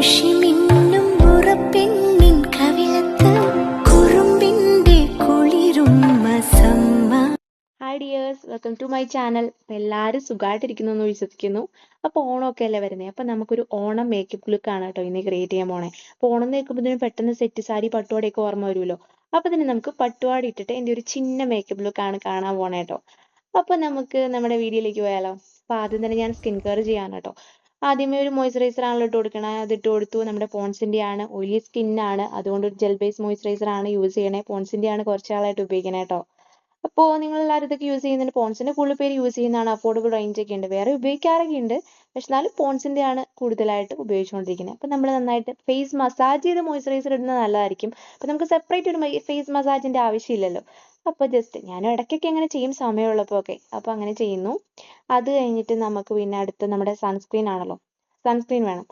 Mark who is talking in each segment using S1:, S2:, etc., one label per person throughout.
S1: മഷിമിന്നും മുറപ്പെണ്ണിൻ കവിളത്ത് കുറുമ്പിന്റെ കുളിരും മസമ്മ.
S2: Hi dears, welcome to my channel. അപ്പോൾ എല്ലാവരും സുഖമായിട്ടിരിക്കുന്നു എന്ന് വിശ്വസിക്കുന്നു. അപ്പോൾ ഓണമൊക്കെ അല്ലേ വരുന്നത്. അപ്പോൾ നമുക്കൊരു ഓണം മേക്കപ്പ് ലുക്കാണ് കേട്ടോ ഇന്ന് ക്രിയേറ്റ് ചെയ്യാൻ പോണേ. അപ്പോൾ ഓണം എന്ന് കേൾക്കുമ്പോഴത്തേനും പെട്ടെന്ന് സെറ്റ് സാരി പട്ടുപാടിയൊക്കെ ഓർമ്മ വരുമല്ലോ. അപ്പോൾ തന്നെ നമുക്ക് പട്ടുപാടി ഇട്ടിട്ട് എൻ്റെ ഒരു ചിന്ന മേക്കപ്പ് ലുക്കാണ് കാണാൻ പോണേ കേട്ടോ. അപ്പോൾ നമുക്ക് നമ്മുടെ വീഡിയോയിലേക്ക് പോയാലോ. അപ്പോൾ ആദ്യം തന്നെ ഞാൻ സ്കിൻ കെയർ ചെയ്യാൻ കേട്ടോ. ആദ്യമേ ഒരു മോയ്സ്ചറൈസർ ആണല്ലോ ഇട്ട് കൊടുക്കണേ. അത് ഇട്ട് കൊടുത്തു. നമ്മുടെ പോൺസിൻ്റെ ആണ്, ഓയിലി സ്കിന്നാണ്, അതുകൊണ്ട് ഒരു ജെൽ ബേസ് മോയ്സ്ചറൈസർ ആണ് യൂസ് ചെയ്യണേ. പോൺസിൻ്റെ ആണ് കുറച്ച് നാളായിട്ട് ഉപയോഗിക്കണേ കേട്ടോ. അപ്പോൾ നിങ്ങൾ എല്ലാവരും ഇതൊക്കെ യൂസ് ചെയ്യുന്നുണ്ട്. പോൺസിൻ്റെ കൂടുതൽ പേര് യൂസ് ചെയ്യുന്നതാണ്. അഫോർഡബിൾ റേഞ്ച് ഒക്കെ ഉണ്ട്. വേറെ ഉപയോഗിക്കാറൊക്കെ ഉണ്ട്, പക്ഷെ എന്നാലും പോൺസിൻ്റെ ആണ് കൂടുതലായിട്ട് ഉപയോഗിച്ചുകൊണ്ടിരിക്കുന്നത്. അപ്പോൾ നമ്മൾ നന്നായിട്ട് ഫേസ് മസാജ് ചെയ്ത് മോയ്സ്ചറൈസർ ഇടുന്നത് നല്ലതായിരിക്കും. അപ്പോൾ നമുക്ക് സെപ്പറേറ്റ് ഒരു ഫേസ് മസാജിൻ്റെ ആവശ്യമില്ലല്ലോ. അപ്പോൾ ജസ്റ്റ് ഞാനും ഇടയ്ക്കൊക്കെ അങ്ങനെ ചെയ്യും, സമയമുള്ളപ്പോൾ ഒക്കെ. അപ്പോൾ അങ്ങനെ ചെയ്യുന്നു. അത് കഴിഞ്ഞിട്ട് നമുക്ക് പിന്നെ അടുത്ത് നമ്മുടെ സൺസ്ക്രീൻ ആണല്ലോ, സൺസ്ക്രീൻ വേണം.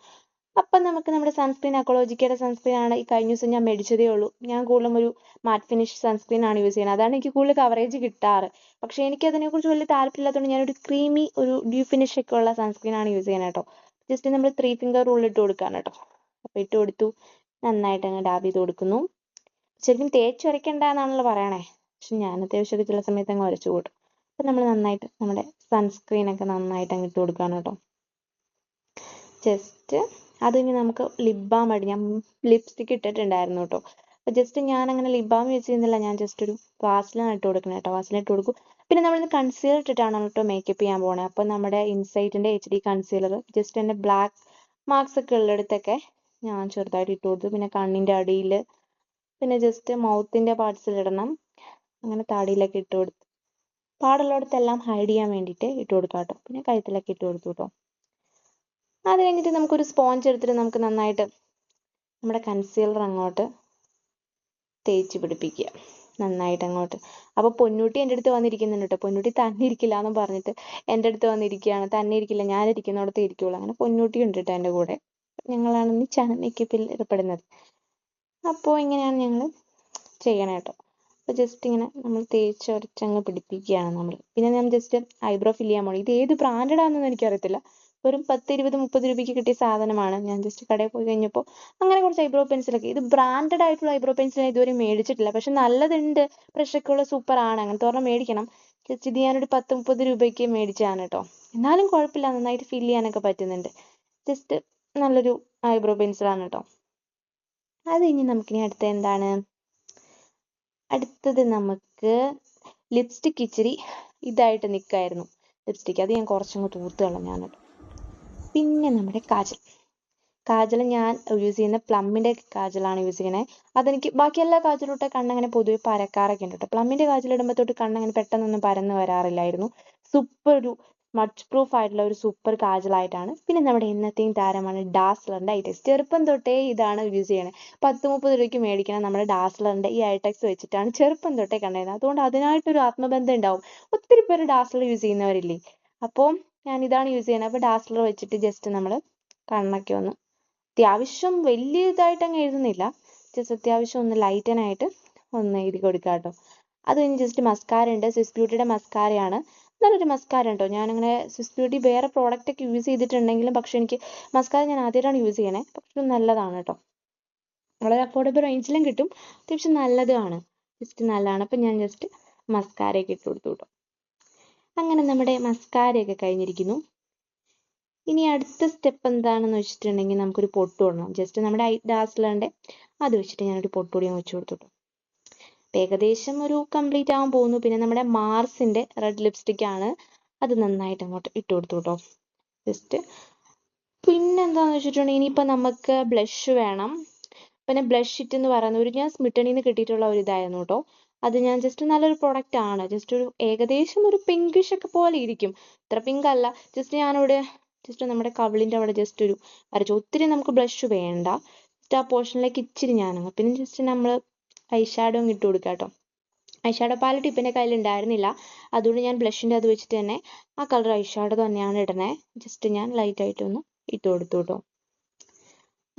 S2: അപ്പം നമുക്ക് നമ്മുടെ സൺസ്ക്രീൻ അക്കോളജിക്കയുടെ സൺസ്ക്രീൻ ആണ് ഈ കഴിഞ്ഞ ദിവസം ഞാൻ മേടിച്ചതേ ഉള്ളൂ. ഞാൻ കൂടുതലും ഒരു മാറ്റ് ഫിനിഷ് സൺസ്ക്രീൻ ആണ് യൂസ് ചെയ്യുന്നത്. അതാണ് എനിക്ക് കൂടുതൽ കവറേജ് കിട്ടാറ്. പക്ഷേ എനിക്ക് അതിനെക്കുറിച്ച് വലിയ താല്പര്യമില്ലാത്തതുകൊണ്ട് ഞാനൊരു ക്രീമി ഒരു ഡ്യൂ ഫിനിഷ് ഒക്കെ ഉള്ള സൺസ്ക്രീൻ ആണ് യൂസ് ചെയ്യുന്നത് കേട്ടോ. ജസ്റ്റ് നമ്മൾ 3 ഫിംഗർ റൂൾ ഇട്ട് കൊടുക്കുകയാണ് കേട്ടോ. അപ്പോൾ ഇട്ട് കൊടുത്തു, നന്നായിട്ട് അങ്ങ് ഡാബ് ചെയ്ത് കൊടുക്കുന്നു. ശരിക്കും തേച്ച് വരയ്ക്കണ്ട എന്നാണല്ലോ പറയണേ, പക്ഷെ ഞാൻ അത്യാവശ്യമൊക്കെ ചില സമയത്ത് അങ്ങ് വരച്ചു കൂട്ടും. അപ്പം നമ്മൾ നന്നായിട്ട് നമ്മുടെ സൺസ്ക്രീനൊക്കെ നന്നായിട്ട് അങ്ങ് ഇട്ട് കൊടുക്കുകയാണ് കേട്ടോ. ജസ്റ്റ് അത് കഴിഞ്ഞ് നമുക്ക് ലിപ് ബാം ആയിട്ട് ഞാൻ ലിപ്സ്റ്റിക് ഇട്ടിട്ടുണ്ടായിരുന്നു കേട്ടോ. അപ്പോൾ ജസ്റ്റ് ഞാൻ അങ്ങനെ ലിപ് ബാം യൂസ് ചെയ്യുന്നില്ല, ഞാൻ ജസ്റ്റ് ഒരു വാസ്ലിൻ ഇട്ട് കൊടുക്കണം കേട്ടോ. വാസ്ലിൻ ഇട്ട് കൊടുക്കും. പിന്നെ നമ്മളിന്ന് കൺസീലർ ഇട്ടിട്ടാണ് കേട്ടോ മേക്കപ്പ് ചെയ്യാൻ പോണേ. അപ്പോൾ നമ്മുടെ ഇൻസൈറ്റിൻ്റെ HD കൺസീലർ ജസ്റ്റ് എൻ്റെ ബ്ലാക്ക് മാർക്സ് ഒക്കെ ഉള്ളിടത്തൊക്കെ ഞാൻ ചെറുതായിട്ട് ഇട്ട് കൊടുത്തു. പിന്നെ കണ്ണിൻ്റെ അടിയിൽ, പിന്നെ ജസ്റ്റ് മൗത്തിൻ്റെ പാർട്സിലിടണം. അങ്ങനെ താടിയിലൊക്കെ ഇട്ട് കൊടുത്തു. പാടുള്ളിടത്തെല്ലാം ഹൈഡ് ചെയ്യാൻ വേണ്ടിയിട്ട് ഇട്ട് കൊടുക്കാം കേട്ടോ. പിന്നെ കഴുത്തിലൊക്കെ ഇട്ട് കൊടുത്തു കേട്ടോ. അത് കഴിഞ്ഞിട്ട് നമുക്കൊരു സ്പോഞ്ച് എടുത്തിട്ട് നമുക്ക് നന്നായിട്ട് നമ്മുടെ കൺസീലർ അങ്ങോട്ട് തേച്ച് പിടിപ്പിക്കുക, നന്നായിട്ട് അങ്ങോട്ട്. അപ്പോൾ പൊന്നൂട്ടി എൻ്റെ അടുത്ത് വന്നിരിക്കുന്നുണ്ട് കേട്ടോ. പൊന്നൂട്ടി തന്നെ ഇരിക്കില്ല എന്നും പറഞ്ഞിട്ട് എൻ്റെ അടുത്ത് വന്നിരിക്കുകയാണ്. തന്നെ ഇരിക്കില്ല, ഞാൻ ഇരിക്കുന്നിടത്ത് ഇരിക്കുള്ളൂ. അങ്ങനെ പൊന്നൂട്ടി ഉണ്ട് കേട്ടോ എൻ്റെ കൂടെ. ഞങ്ങളാണ് ഈ ചാനൽ മേക്കപ്പിൽ ഏർപ്പെടുന്നത്. അപ്പോൾ ഇങ്ങനെയാണ് ഞങ്ങൾ ചെയ്യണം കേട്ടോ. അപ്പോൾ ജസ്റ്റ് ഇങ്ങനെ നമ്മൾ തേച്ച് ഉരച്ചങ്ങ് പിടിപ്പിക്കുകയാണ് നമ്മൾ. പിന്നെ ഞാൻ ജസ്റ്റ് ഐബ്രോ ഫില്ല് ചെയ്യാൻ പോകണം. ഇത് ഏത് ബ്രാൻഡാണെന്നൊന്നും എനിക്കറിയത്തില്ല. വെറും 10, 20, 30 രൂപയ്ക്ക് കിട്ടിയ സാധനമാണ്. ഞാൻ ജസ്റ്റ് കടയിൽ പോയി കഴിഞ്ഞപ്പോൾ അങ്ങനെ കുറച്ച് ഐബ്രോ പെൻസിലൊക്കെ, ഇത് ബ്രാൻഡഡ് ആയിട്ടുള്ള ഐബ്രോ പെൻസിൽ ഞാൻ ഇതുവരെ മേടിച്ചിട്ടില്ല, പക്ഷെ നല്ലതുണ്ട്, ഫ്രഷൊക്കെ ഉള്ള സൂപ്പറാണ്. അങ്ങനത്തെ ഒരെണ്ണം മേടിക്കണം. ജസ്റ്റ് ഇത് ഞാനൊരു 10, 30 രൂപയ്ക്ക് മേടിച്ചതാണ് കേട്ടോ. എന്നാലും കുഴപ്പമില്ല, നന്നായിട്ട് ഫില്ല് ചെയ്യാനൊക്കെ പറ്റുന്നുണ്ട്. ജസ്റ്റ് നല്ലൊരു ഐബ്രോ പെൻസിലാണ് കേട്ടോ. അത് കഴിഞ്ഞ് നമുക്കിനി അടുത്ത എന്താണ്, അടുത്തത് നമുക്ക് ലിപ്സ്റ്റിക് ഇച്ചിരി ഇതായിട്ട് നിൽക്കായിരുന്നു ലിപ്സ്റ്റിക്. അത് ഞാൻ കുറച്ചങ്ങ് തൂത്ത് കളഞ്ഞാണ് കേട്ടോ. പിന്നെ നമ്മുടെ കാജൽ ഞാൻ യൂസ് ചെയ്യുന്ന പ്ലമ്മിൻ്റെ കാജലാണ് യൂസ് ചെയ്യണേ. അതെനിക്ക് ബാക്കി എല്ലാ കാജലും ഇട്ട കണ്ണങ്ങനെ പൊതുവെ പരക്കാറൊക്കെ ഉണ്ട് കേട്ടോ. പ്ലമ്മിൻ്റെ കാജൽ ഇടുമ്പോൾ തൊട്ട് കണ്ണങ്ങനെ പെട്ടെന്നൊന്നും പരന്ന് വരാറില്ലായിരുന്നു. സൂപ്പർ ഒരു സ്മച്ച് പ്രൂഫ് ആയിട്ടുള്ള ഒരു സൂപ്പർ കാജലായിട്ടാണ്. പിന്നെ നമ്മുടെ ഇന്നത്തെയും താരമാണ് ഡാസ്ലറിൻ്റെ ഐടെക്സ്. ചെറുപ്പം തൊട്ടേ ഇതാണ് യൂസ് ചെയ്യണേ. 10, 30 രൂപയ്ക്ക് മേടിക്കണം നമ്മുടെ ഡാസ്ലറിൻ്റെ ഈ ഐടെക്സ് വെച്ചിട്ടാണ് ചെറുപ്പം തൊട്ടേ കണ്ടിരുന്നത്. അതുകൊണ്ട് അതിനായിട്ടൊരു ആത്മബന്ധം ഉണ്ടാവും. ഒത്തിരി പേര് ഡാസ്ലർ യൂസ് ചെയ്യുന്നവരില്ലേ. അപ്പോൾ ഞാൻ ഇതാണ് യൂസ് ചെയ്യുന്നത്. അപ്പോൾ ഡാസ്ലർ വെച്ചിട്ട് ജസ്റ്റ് നമ്മൾ കണ്ണൊക്കെ ഒന്ന് അത്യാവശ്യം വലിയ ഇതായിട്ട് അങ്ങ് എഴുതുന്നില്ല, ജസ്റ്റ് അത്യാവശ്യം ഒന്ന് ലൈറ്റനായിട്ട് ഒന്ന് എഴുതി കൊടുക്കുക കേട്ടോ. അത് കഴിഞ്ഞ് ജസ്റ്റ് മസ്കാര ഉണ്ട്, സ്വിസ് ബ്യൂട്ടിയുടെ മസ്കാരയാണ്. നല്ലൊരു മസ്കാര കേട്ടോ. ഞാനങ്ങനെ സ്വിസ് ബ്യൂട്ടി വേറെ പ്രോഡക്റ്റ് ഒക്കെ യൂസ് ചെയ്തിട്ടുണ്ടെങ്കിലും പക്ഷെ എനിക്ക് മസ്കാര ഞാൻ ആദ്യമായിട്ടാണ് യൂസ് ചെയ്യണേ. പക്ഷെ നല്ലതാണ് കേട്ടോ, വളരെ അഫോർഡബിൾ റേഞ്ചിലും കിട്ടും, അത്യാവശ്യം നല്ലതുമാണ്, ജസ്റ്റ് നല്ലതാണ്. അപ്പം ഞാൻ ജസ്റ്റ് മസ്കാരയൊക്കെ ഇട്ട് കൊടുത്തു കേട്ടോ. അങ്ങനെ നമ്മുടെ മസ്കാരയൊക്കെ കഴിഞ്ഞിരിക്കുന്നു. ഇനി അടുത്ത സ്റ്റെപ്പ് എന്താണെന്ന് വെച്ചിട്ടുണ്ടെങ്കിൽ നമുക്കൊരു പൊട്ട് ഇടണം. ജസ്റ്റ് നമ്മുടെ ഡാസ്ലറിൻ്റെ അത് വെച്ചിട്ട് ഞാനൊരു പൊട്ട് കൂടി വെച്ച് കൊടുത്തു. ഏകദേശം ഒരു കംപ്ലീറ്റ് ആവാൻ പോകുന്നു. പിന്നെ നമ്മുടെ മാർസിൻ്റെ റെഡ് ലിപ്സ്റ്റിക് ആണ്, അത് നന്നായിട്ട് അങ്ങോട്ട് ഇട്ട് കൊടുത്തു കേട്ടോ. ജസ്റ്റ് പിന്നെ എന്താണെന്ന് വെച്ചിട്ടുണ്ടെങ്കിൽ ഇനിയിപ്പോൾ നമുക്ക് ബ്ലഷ് വേണം. പിന്നെ ബ്ലഷ് ഇറ്റ് എന്ന് പറയുന്ന ഒരു ഞാൻ സ്മിട്ടണിൽ നിന്ന് കിട്ടിയിട്ടുള്ള ഒരു ഇതായിരുന്നു കേട്ടോ. അത് ഞാൻ ജസ്റ്റ് നല്ലൊരു പ്രൊഡക്റ്റ് ആണ്. ജസ്റ്റ് ഒരു ഏകദേശം ഒരു പിങ്കിഷ് ഒക്കെ പോലെ ഇരിക്കും, ഇത്ര പിങ്ക് അല്ല. ജസ്റ്റ് ഞാനിവിടെ ജസ്റ്റ് നമ്മുടെ കവിളിൻ്റെ അവിടെ ജസ്റ്റ് ഒരു വരച്ചു. ഒത്തിരി നമുക്ക് ബ്ലഷ് വേണ്ട, ജസ്റ്റ് ആ പോർഷനിലേക്ക് ഇച്ചിരി ഞാനങ്ങ്. പിന്നെ ജസ്റ്റ് നമ്മൾ ഐ ഷാഡോ ഇട്ട് കൊടുക്കുക കേട്ടോ. ഐ ഷാഡോ പാലറ്റ് ഇപ്പം എൻ്റെ കയ്യിൽ ഉണ്ടായിരുന്നില്ല, അതുകൊണ്ട് ഞാൻ ബ്ലഷിൻ്റെ അത് വെച്ചിട്ട് തന്നെ ആ കളർ ഐ ഷാഡോ തന്നെയാണ് ഇടുന്നത്. ജസ്റ്റ് ഞാൻ ലൈറ്റായിട്ടൊന്ന് ഇട്ട് കൊടുത്തു കേട്ടോ.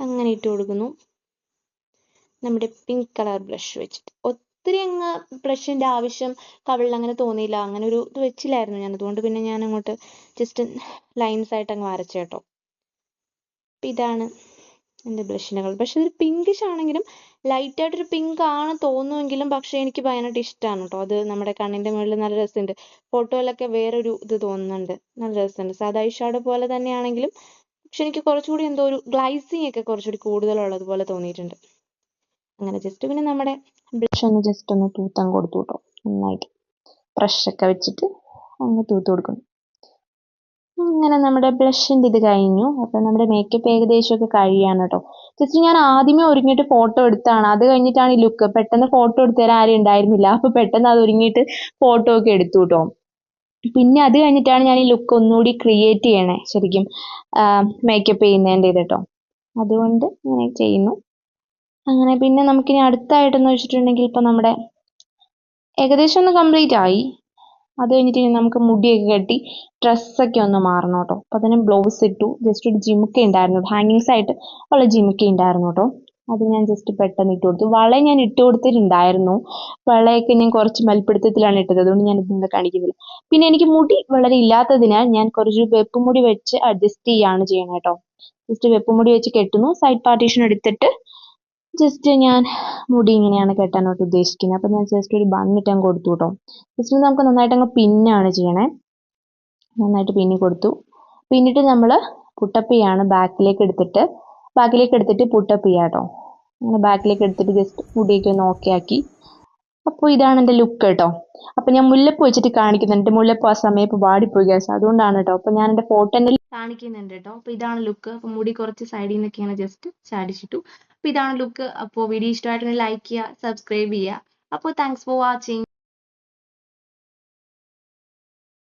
S2: അങ്ങനെ ഇട്ട് കൊടുക്കുന്നു നമ്മുടെ പിങ്ക് കളർ ബ്ലഷ് വെച്ചിട്ട്. ഒത്തിരി അങ്ങ് ബ്ലഷിൻ്റെ ആവശ്യം കവിളിൽ അങ്ങനെ തോന്നിയില്ല, അങ്ങനെ ഒരു ഇത് വെച്ചില്ലായിരുന്നു ഞാൻ. അതുകൊണ്ട് പിന്നെ ഞാൻ അങ്ങോട്ട് ജസ്റ്റ് ലൈൻസ് ആയിട്ട് അങ്ങ് വരച്ചു കേട്ടോ. അപ്പം ഇതാണ് എൻ്റെ ബ്ലഷിൻ്റെ കളർ. പക്ഷെ ഇതൊരു പിങ്കിഷ് ആണെങ്കിലും ലൈറ്റായിട്ടൊരു പിങ്ക് ആണ് തോന്നുമെങ്കിലും പക്ഷെ എനിക്ക് ഭയങ്കരമായിട്ട് ഇഷ്ടമാണ് കേട്ടോ. അത് നമ്മുടെ കണ്ണിൻ്റെ മുകളിൽ നല്ല രസമുണ്ട്. ഫോട്ടോയിലൊക്കെ വേറൊരു ഇത് തോന്നുന്നുണ്ട്, നല്ല രസമുണ്ട്. സാധാ ഐ ഷാഡോ പോലെ തന്നെയാണെങ്കിലും പക്ഷെ എനിക്ക് കുറച്ചുകൂടി എന്തോ ഒരു ഗ്ലൈസിങ് ഒക്കെ കുറച്ചുകൂടി കൂടുതലുള്ളത് പോലെ തോന്നിയിട്ടുണ്ട്. അങ്ങനെ ജസ്റ്റ് പിന്നെ നമ്മുടെ ബ്ലഷ് ഒന്ന് ജസ്റ്റ് ഒന്ന് തൂത്താൻ കൊടുത്തു കേട്ടോ, നന്നായിട്ട് ബ്രഷൊക്കെ വെച്ചിട്ട് ഒന്ന് തൂത്ത് കൊടുക്കുന്നു. അങ്ങനെ നമ്മുടെ ബ്ലഷിൻ്റെ ഇത് കഴിഞ്ഞു. അപ്പം നമ്മുടെ മേക്കപ്പ് ഏകദേശമൊക്കെ കഴിയാണ് കേട്ടോ. ജസ്റ്റ് ഞാൻ ആദ്യമേ ഒരുങ്ങിയിട്ട് ഫോട്ടോ എടുത്താണ്, അത് കഴിഞ്ഞിട്ടാണ് ഈ ലുക്ക്. പെട്ടെന്ന് ഫോട്ടോ എടുത്തു തരാൻ ആരും ഉണ്ടായിരുന്നില്ല, അപ്പോൾ പെട്ടെന്ന് അത് ഒരുങ്ങിയിട്ട് ഫോട്ടോ ഒക്കെ എടുത്തു കേട്ടോ. പിന്നെ അത് കഴിഞ്ഞിട്ടാണ് ഞാൻ ഈ ലുക്ക് ഒന്നുകൂടി ക്രിയേറ്റ് ചെയ്യണേ ശരിക്കും മേക്കപ്പ് ചെയ്യുന്നതിൻ്റെ ഇത് കേട്ടോ. അതുകൊണ്ട് ഇങ്ങനെ ചെയ്യുന്നു. അങ്ങനെ പിന്നെ നമുക്കിനി അടുത്തായിട്ടെന്ന് വെച്ചിട്ടുണ്ടെങ്കിൽ ഇപ്പം നമ്മുടെ ഏകദേശം ഒന്ന് കംപ്ലീറ്റ് ആയി. അത് കഴിഞ്ഞിട്ട് ഇനി നമുക്ക് മുടിയൊക്കെ കെട്ടി ഡ്രസ്സൊക്കെ ഒന്ന് മാറണം കേട്ടോ. അപ്പം അതിന് ബ്ലൗസ് ഇട്ടു. ജസ്റ്റ് ഒരു ജിമുക്ക ഉണ്ടായിരുന്നു, ഹാങ്ങിങ്സ് ആയിട്ട് ഉള്ള ജിമുക്ക ഉണ്ടായിരുന്നു കേട്ടോ. അത് ഞാൻ ജസ്റ്റ് പെട്ടെന്ന് ഇട്ട് കൊടുത്തു. വള ഞാൻ ഇട്ട് കൊടുത്തിട്ടുണ്ടായിരുന്നു, വളയൊക്കെ ഞാൻ കുറച്ച് മൽപ്പിടുത്തത്തിലാണ് ഇട്ടത്, അതുകൊണ്ട് ഞാൻ ഇതൊന്നും കാണിക്കുന്നില്ല. പിന്നെ എനിക്ക് മുടി വളരെ ഇല്ലാത്തതിനാൽ ഞാൻ കുറച്ച് വെപ്പുമുടി വെച്ച് അഡ്ജസ്റ്റ് ചെയ്യാണ് ചെയ്യണം കേട്ടോ. ജസ്റ്റ് വെപ്പുമുടി വെച്ച് കെട്ടുന്നു. സൈഡ് പാർട്ടീഷൻ എടുത്തിട്ട് ജസ്റ്റ് ഞാൻ മുടി ഇങ്ങനെയാണ് കെട്ടാനായിട്ട് ഉദ്ദേശിക്കുന്നത്. അപ്പം ഞാൻ ജസ്റ്റ് ഒരു ബണ്ണിട്ട് അങ്ങ് കൊടുത്തു കേട്ടോ. ജസ്റ്റ് നമുക്ക് നന്നായിട്ട് അങ്ങ് പിന്നാണ് ചെയ്യണേ. നന്നായിട്ട് പിന്നി കൊടുത്തു. പിന്നിട്ട് നമ്മൾ പുട്ടപ്പ് ചെയ്യാണ്, ബാക്കിലേക്ക് എടുത്തിട്ട് പുട്ടപ്പ് ചെയ്യാം കേട്ടോ. അങ്ങനെ ബാക്കിലേക്ക് എടുത്തിട്ട് ജസ്റ്റ് മുടിയൊക്കെ ഒന്ന് ഓക്കെ ആക്കി. അപ്പോൾ ഇതാണ് എൻ്റെ ലുക്ക് കേട്ടോ. അപ്പം ഞാൻ മുല്ലപ്പ് വെച്ചിട്ട് കാണിക്കുന്നുണ്ട്. മുല്ലപ്പ് ആ സമയം ഇപ്പോൾ വാടിപ്പോയി ഗ്യാസ്, അതുകൊണ്ടാണ് കേട്ടോ. അപ്പം ഞാൻ എൻ്റെ ഫോട്ടോ തന്നെ കാണിക്കുന്നുണ്ട് കേട്ടോ. അപ്പോൾ ഇതാണ് ലുക്ക്. അപ്പം മുടി കുറച്ച് സൈഡിൽ നിന്നൊക്കെയാണ് ജസ്റ്റ് ചാടിച്ചിട്ടു. അപ്പോൾ ഇതാണ് ലുക്ക്. അപ്പോൾ വീഡിയോ ഇഷ്ടമായിട്ടുണ്ടെങ്കിൽ ലൈക്ക് ചെയ്യുക, സബ്സ്ക്രൈബ് ചെയ്യുക. അപ്പോൾ താങ്ക്സ് ഫോർ വാച്ചിങ്.